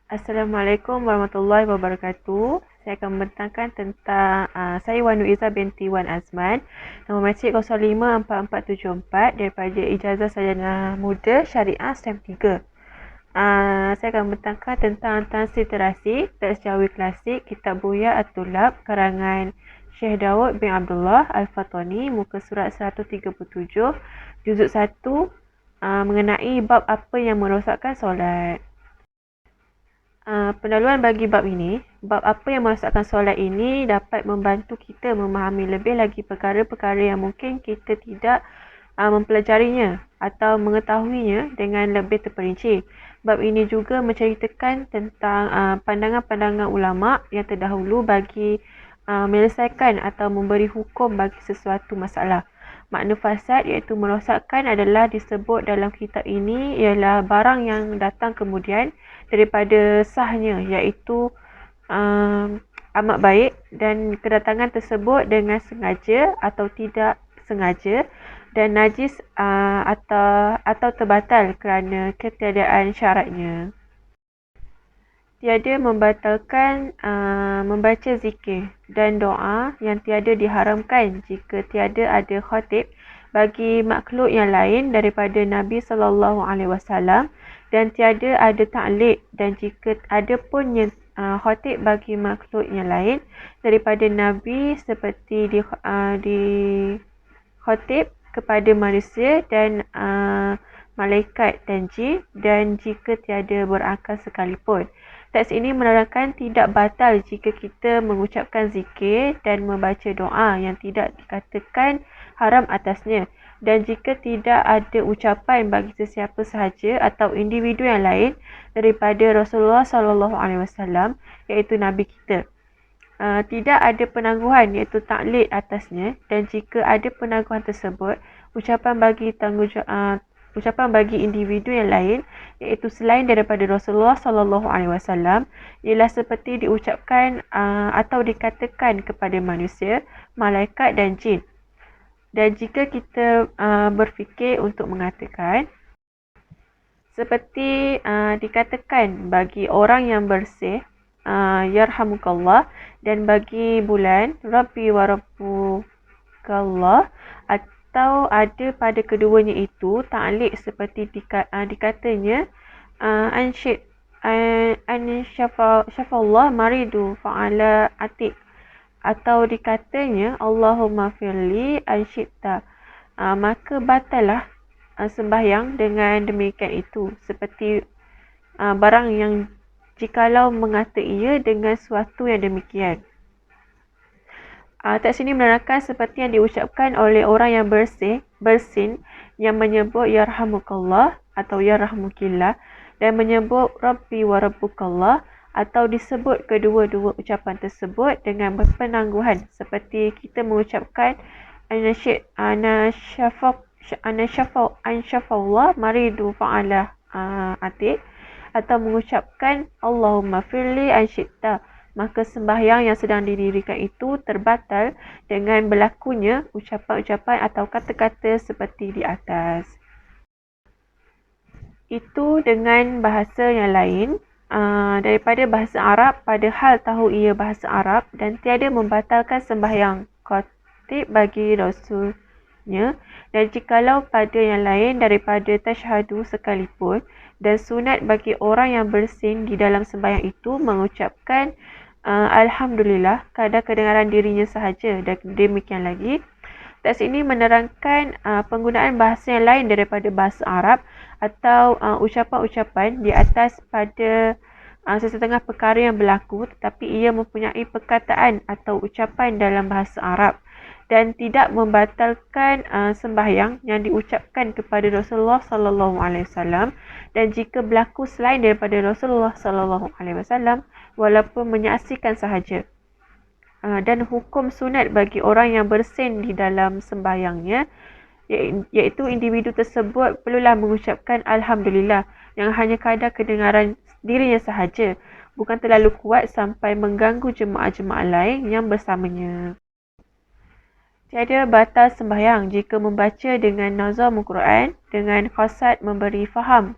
Assalamualaikum warahmatullahi wabarakatuh. Saya akan membentangkan tentang saya Wan Nuiza binti Wan Azman, nombor masjid 054474 daripada Ijazah Sarjana Muda Syariah STEM 3. Saya akan membentangkan tentang transliterasi teks Jawi Klasik Kitab Buya At-Tulab karangan Syekh Daud bin Abdullah Al-Fatani, muka surat 137, juzuk 1, mengenai bab apa yang merosakkan solat. Pendahuluan bagi bab ini, bab apa yang merosakkan solat ini dapat membantu kita memahami lebih lagi perkara-perkara yang mungkin kita tidak mempelajarinya atau mengetahuinya dengan lebih terperinci. Bab ini juga menceritakan tentang pandangan-pandangan ulama yang terdahulu bagi menyelesaikan atau memberi hukum bagi sesuatu masalah. Makna fasad iaitu merosakkan adalah disebut dalam kitab ini ialah barang yang datang kemudian daripada sahnya, iaitu amat baik, dan kedatangan tersebut dengan sengaja atau tidak sengaja, dan najis atau terbatal kerana ketiadaan syaratnya. Tiada membatalkan membaca zikir dan doa yang tiada diharamkan jika tiada ada khatib bagi makhluk yang lain daripada Nabi SAW, dan tiada ada ta'liq, dan jika ada pun yang khatib bagi makhluk yang lain daripada Nabi seperti di khatib kepada manusia dan malaikat dan jin, dan jika tiada berakal sekalipun. Teks ini menerangkan tidak batal jika kita mengucapkan zikir dan membaca doa yang tidak dikatakan haram atasnya, dan jika tidak ada ucapan bagi sesiapa sahaja atau individu yang lain daripada Rasulullah SAW, iaitu Nabi kita. Tidak ada penangguhan iaitu taklid atasnya, dan jika ada penangguhan tersebut, ucapan bagi individu yang lain iaitu selain daripada Rasulullah SAW ialah seperti diucapkan atau dikatakan kepada manusia, malaikat dan jin. Dan jika kita berfikir untuk mengatakan seperti dikatakan bagi orang yang bersih, yarhamukallah, dan bagi bulan, Rabbi wa Rabbukallah, atau ada pada keduanya itu ta'liq seperti dikatanya ansyid syafallah maridu fa'ala atik, atau dikatanya Allahumma firli ansyidta, maka batallah sembahyang dengan demikian itu, seperti barang yang jikalau mengata ia dengan suatu yang demikian. Teks ini menerangkan seperti yang diucapkan oleh orang yang bersin yang menyebut yarhamukallah atau yarhamukillah, dan menyebut Rabbi wa Rabbukallah, atau disebut kedua-dua ucapan tersebut dengan berpenangguhan, seperti kita mengucapkan ansyafallah maridu fa'ala atik, atau mengucapkan Allahumma firli ansyidta, maka sembahyang yang sedang didirikan itu terbatal dengan berlakunya ucapan-ucapan atau kata-kata seperti di atas. Itu dengan bahasa yang lain daripada bahasa Arab, padahal tahu ia bahasa Arab, dan tiada membatalkan sembahyang khatib bagi Rasulnya, dan jikalau pada yang lain daripada tasyahadu sekalipun, dan sunat bagi orang yang bersin di dalam sembahyang itu mengucapkan Alhamdulillah kadar kedengaran dirinya sahaja, dan demikian lagi. Teks ini menerangkan penggunaan bahasa yang lain daripada bahasa Arab atau ucapan-ucapan di atas pada sesetengah perkara yang berlaku, tetapi ia mempunyai perkataan atau ucapan dalam bahasa Arab, dan tidak membatalkan sembahyang yang diucapkan kepada Rasulullah SAW, dan jika berlaku selain daripada Rasulullah SAW walaupun menyaksikan sahaja. Dan hukum sunat bagi orang yang bersin di dalam sembahyangnya, iaitu individu tersebut perlulah mengucapkan Alhamdulillah yang hanya kadar kedengaran dirinya sahaja, bukan terlalu kuat sampai mengganggu jemaah-jemaah lain yang bersamanya. Tiada batal sembahyang jika membaca dengan nazam Al-Quran dengan qasad memberi faham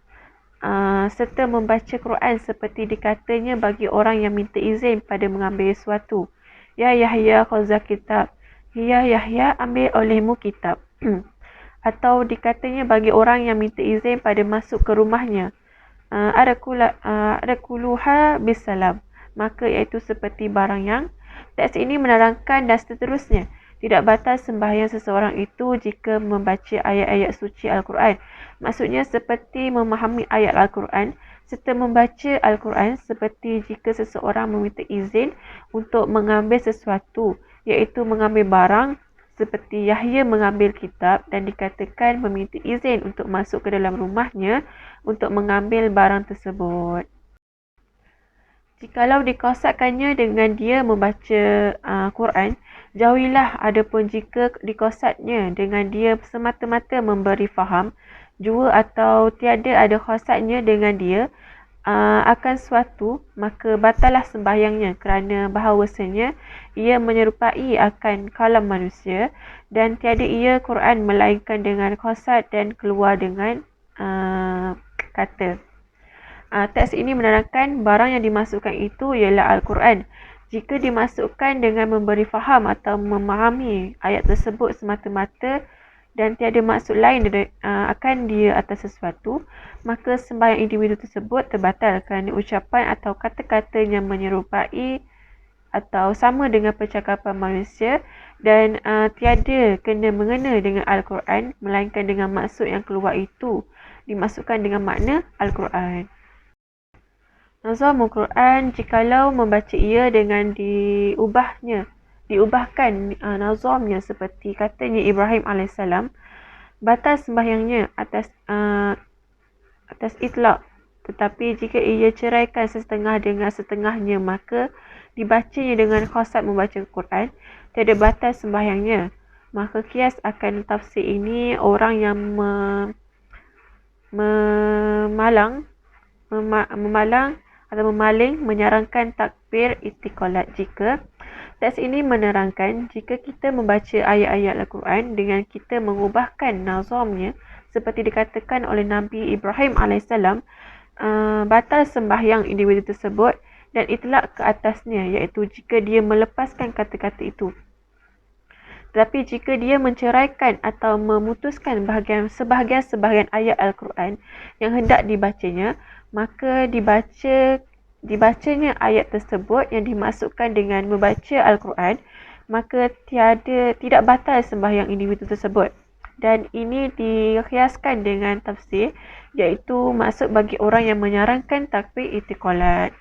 serta membaca Quran seperti dikatanya bagi orang yang minta izin pada mengambil sesuatu. Ya Yahya khuzah kitab. Ya Yahya ambil olehmu kitab. Atau dikatanya bagi orang yang minta izin pada masuk ke rumahnya. Adakuluha bisalam. Maka iaitu seperti barang yang. Teks ini menerangkan dan seterusnya. Tidak batal sembahyang seseorang itu jika membaca ayat-ayat suci Al-Quran. Maksudnya seperti memahami ayat Al-Quran serta membaca Al-Quran seperti jika seseorang meminta izin untuk mengambil sesuatu, iaitu mengambil barang seperti Yahya mengambil kitab dan dikatakan meminta izin untuk masuk ke dalam rumahnya untuk mengambil barang tersebut. Jikalau dikosatkannya dengan dia membaca Quran, jauhilah. Adapun jika dikosatnya dengan dia semata-mata memberi faham, jua atau tiada ada khosatnya dengan dia akan suatu, maka batallah sembahyangnya kerana bahawasanya ia menyerupai akan kalam manusia dan tiada ia Quran melainkan dengan khosat dan keluar dengan kata. Teks ini menerangkan barang yang dimasukkan itu ialah Al-Quran. Jika dimasukkan dengan memberi faham atau memahami ayat tersebut semata-mata dan tiada maksud lain akan dia atas sesuatu, maka sembahyang individu tersebut terbatal kerana ucapan atau kata-katanya menyerupai atau sama dengan percakapan manusia dan tiada kena-mengena dengan Al-Quran melainkan dengan maksud yang keluar itu dimasukkan dengan makna Al-Quran. Nazamul Quran, jikalau membaca ia dengan diubahkan nazamnya seperti katanya Ibrahim AS, batal sembahyangnya atas itlaq. Tetapi jika ia ceraikan setengah dengan setengahnya, maka dibacanya dengan khasat membaca Quran, tiada batal sembahyangnya. Maka kias akan tafsir ini orang yang memalang atau memaling menyarankan takbir istiqalat jika teks ini menerangkan jika kita membaca ayat-ayat Al-Quran dengan kita mengubahkan nazamnya seperti dikatakan oleh Nabi Ibrahim AS, batal sembahyang individu tersebut dan itlak ke atasnya, iaitu jika dia melepaskan kata-kata itu. Tetapi jika dia menceraikan atau memutuskan sebahagian ayat Al-Quran yang hendak dibacanya, maka dibacanya ayat tersebut yang dimasukkan dengan membaca Al-Quran, maka tidak batal sembahyang individu tersebut. Dan ini dikiaskan dengan tafsir, iaitu maksud bagi orang yang menyarankan takbir istiqalat.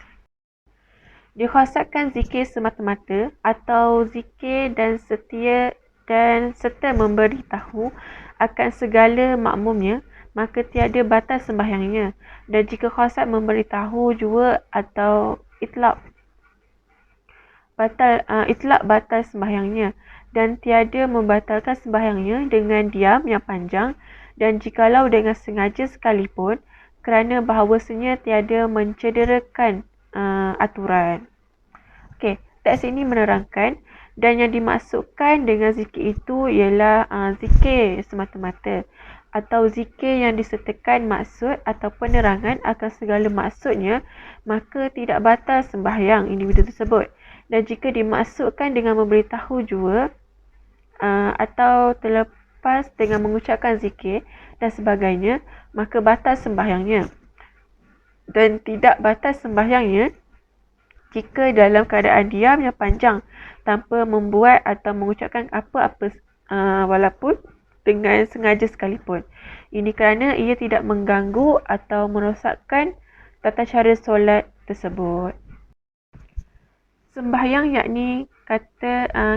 Dikhasatkan zikir semata-mata atau zikir dan serta memberitahu akan segala makmumnya, maka tiada batal sembahyangnya. Dan jika khasat memberitahu jua atau itlaq batal sembahyangnya dan tiada membatalkan sembahyangnya dengan diam yang panjang dan jikalau dengan sengaja sekalipun kerana bahawasanya tiada mencederakan aturan. Okey, teks ini menerangkan dan yang dimasukkan dengan zikir itu ialah zikir semata-mata atau zikir yang disertakan maksud atau penerangan akan segala maksudnya, maka tidak batal sembahyang individu tersebut. Dan jika dimasukkan dengan memberitahu jua atau terlepas dengan mengucapkan zikir dan sebagainya, maka batal sembahyangnya. Dan tidak batal sembahyangnya jika dalam keadaan diam yang panjang tanpa membuat atau mengucapkan apa-apa walaupun dengan sengaja sekalipun. Ini kerana ia tidak mengganggu atau merosakkan tata cara solat tersebut. Sembahyang yakni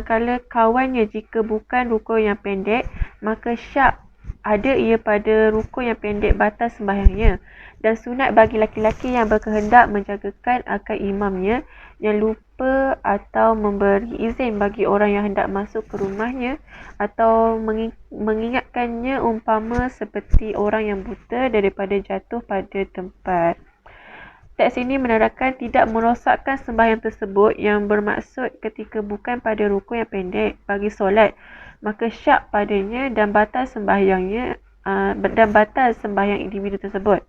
kalau kawannya jika bukan rukun yang pendek, maka syak ada ia pada rukun yang pendek batal sembahyangnya. Dan sunat bagi laki-laki yang berkehendak menjagakan akan imamnya yang lupa atau memberi izin bagi orang yang hendak masuk ke rumahnya atau mengingatkannya umpama seperti orang yang buta daripada jatuh pada tempat. Teks ini menerangkan tidak merosakkan sembahyang tersebut yang bermaksud ketika bukan pada rukun yang pendek bagi solat, maka syak padanya dan batal sembahyang individu tersebut.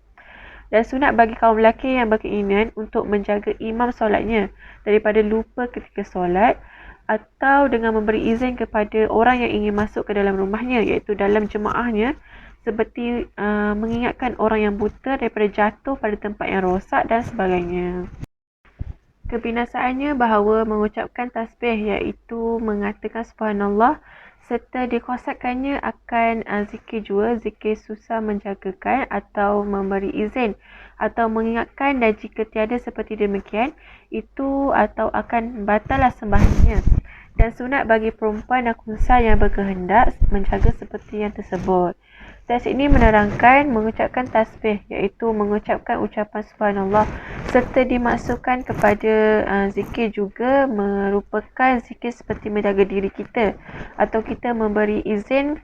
Dan sunat bagi kaum lelaki yang berkeinginan untuk menjaga imam solatnya daripada lupa ketika solat, atau dengan memberi izin kepada orang yang ingin masuk ke dalam rumahnya, iaitu dalam jemaahnya, seperti mengingatkan orang yang buta daripada jatuh pada tempat yang rosak dan sebagainya. Kebinasaannya bahawa mengucapkan tasbih, iaitu mengatakan subhanallah, serta dikosakkannya akan zikir jua, zikir susah menjagakan atau memberi izin atau mengingatkan, dan jika tiada seperti demikian, itu atau akan batallah sembahyangnya. Dan sunat bagi perempuan dan khunsa yang berkehendak menjaga seperti yang tersebut. Teks ini menerangkan mengucapkan tasbih, iaitu mengucapkan ucapan subhanallah, serta dimaksudkan kepada zikir juga merupakan zikir seperti menjaga diri kita atau kita memberi izin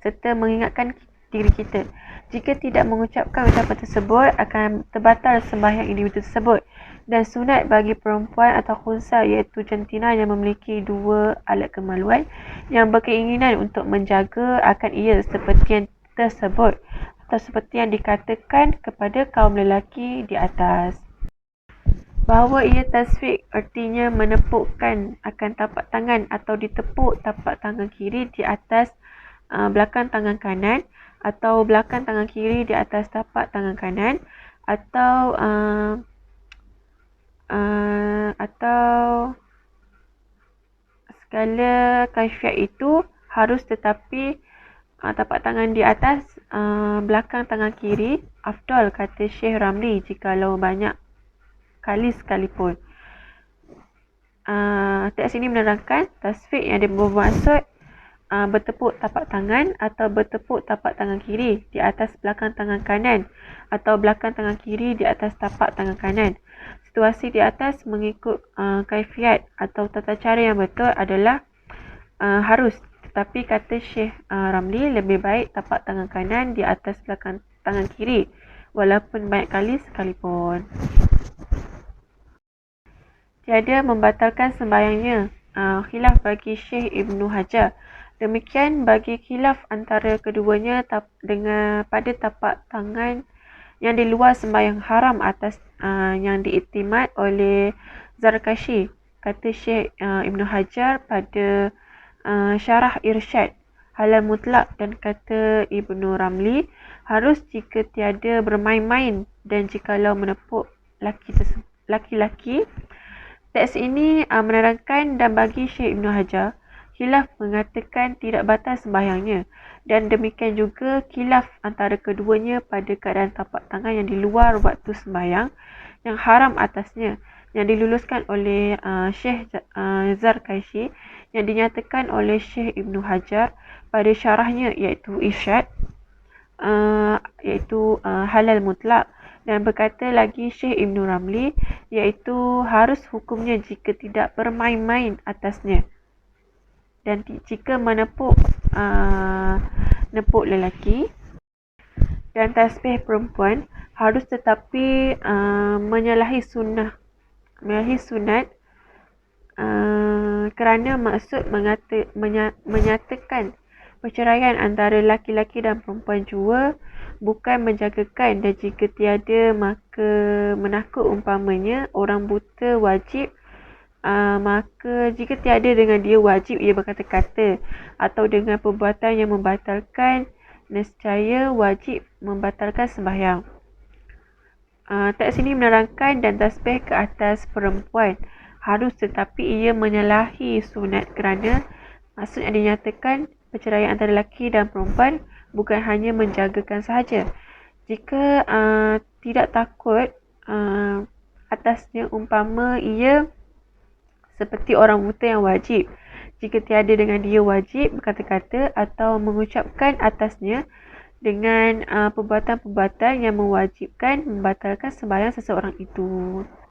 serta mengingatkan diri kita. Jika tidak mengucapkan ucapan tersebut, akan terbatal sembahyang individu tersebut. Dan sunat bagi perempuan atau khunsa, iaitu jantina yang memiliki dua alat kemaluan yang berkeinginan untuk menjaga akan ia seperti yang tersebut atau seperti yang dikatakan kepada kaum lelaki di atas. Bahawa ia tasfiq, artinya menepukkan akan tapak tangan atau ditepuk tapak tangan kiri di atas belakang tangan kanan, atau belakang tangan kiri di atas tapak tangan kanan, atau segala kaifiat itu harus, tetapi tapak tangan di atas belakang tangan kiri afdal, kata Syekh Ramli, jikalau banyak kali sekalipun. Teks ini menerangkan tasfiq yang bermaksud bertepuk tapak tangan atau bertepuk tapak tangan kiri di atas belakang tangan kanan, atau belakang tangan kiri di atas tapak tangan kanan. Situasi di atas mengikut kaifiat atau tata cara yang betul adalah harus, tetapi kata Syekh Ramli, lebih baik tapak tangan kanan di atas belakang tangan kiri walaupun banyak kali sekalipun. Tiada membatalkan sembahyangnya. Khilaf bagi Syekh Ibnu Hajar. Demikian bagi khilaf antara keduanya dengan pada tapak tangan yang di luar sembahyang haram atas yang diiktimad oleh Zarkashi. Kata Syekh Ibnu Hajar pada Syarah Irsyad halal mutlak, dan kata Ibnu Ramli harus jika tiada bermain-main dan jikalau menepuk laki-laki. Teks ini menerangkan, dan bagi Syekh Ibnu Hajar, khilaf mengatakan tidak batal sembahyangnya, dan demikian juga khilaf antara keduanya pada keadaan tapak tangan yang di luar waktu sembahyang yang haram atasnya, yang diluluskan oleh Syekh Zarkashi, yang dinyatakan oleh Syekh Ibnu Hajar pada syarahnya, iaitu Irsyad, iaitu halal mutlak. Dan berkata lagi Syekh Ibnu Ramli, iaitu harus hukumnya jika tidak bermain-main atasnya, dan jika menepuk lelaki. Dan tasbih perempuan harus, tetapi menyalahi sunat kerana maksud menyatakan perceraian antara laki-laki dan perempuan jua, bukan menjagakan. Dan jika tiada, maka menakut, umpamanya orang buta wajib, maka jika tiada dengan dia wajib ia berkata-kata, atau dengan perbuatan yang membatalkan, nescaya wajib membatalkan sembahyang. Teks ini menerangkan dan tasbih ke atas perempuan harus, tetapi ia menyalahi sunat kerana maksud yang dinyatakan perceraian antara lelaki dan perempuan, bukan hanya menjagakan sahaja. Jika tidak takut atasnya, umpama ia seperti orang buta yang wajib, jika tiada dengan dia wajib berkata-kata atau mengucapkan atasnya dengan perbuatan-perbuatan yang mewajibkan membatalkan sembahyang seseorang itu.